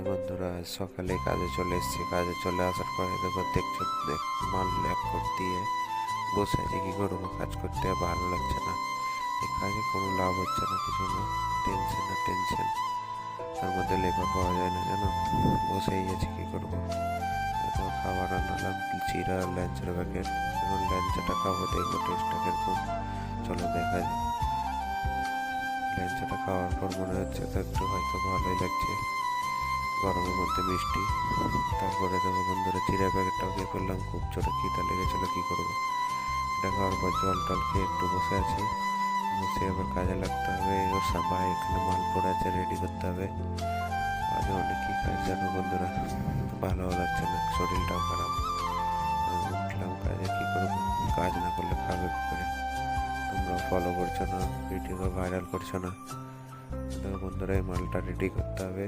বন্ধুরা, আজ সকালে কাজে চলে এসেছি। কাজে চলে আসার পরে দেখছো মাল এক করতে দিয়ে বসে আছি। কি করবো, কাজ করতে আর ভালো লাগছে না। এই কাজে কোনো লাভ হচ্ছে না, কিছু না, টেনশন আর টেনশন। তার মধ্যে লেবার পাওয়া যায় না, জানো। বসেই আছি, কি করবো। তো খাবার আনালাম, চিরা আর ল্যাঞ্চের প্যাকেট। এখন ল্যাঞ্চাটা খাবো, দেখবো টেস্টটা কিরকম। চলো দেখা যাক। ল্যাঞ্চাটা খাওয়ার পর মনে হচ্ছে তো একটু হয়তো ভালোই লাগছে, গরমের মধ্যে মিষ্টি। তারপরে দেখো বন্ধুরা, চিড়া প্যাকেটটাও খেয়ে ফেললাম, খুব জোরে খিদা লেগেছিলো, কি করবো। এটা খাওয়ার পর জল টল খেয়ে একটু বসে আছি। বসে আবার কাজে লাগতে হবে। ওর সাবাই এখানে মাল পড়ে আছে, রেডি করতে হবে। আজ অনেক কি কাজ জানো বন্ধুরা, ভালোও লাগছে না, শরীরটাও খারাপ। উঠলাম কাজে, কি করবো। কাজ না করলে খাবে কি করে। তোমরা ফলো করছো না, ভিডিও ভাইরাল করছো না। তো বন্ধুরা, এই মালটা রেডি করতে হবে।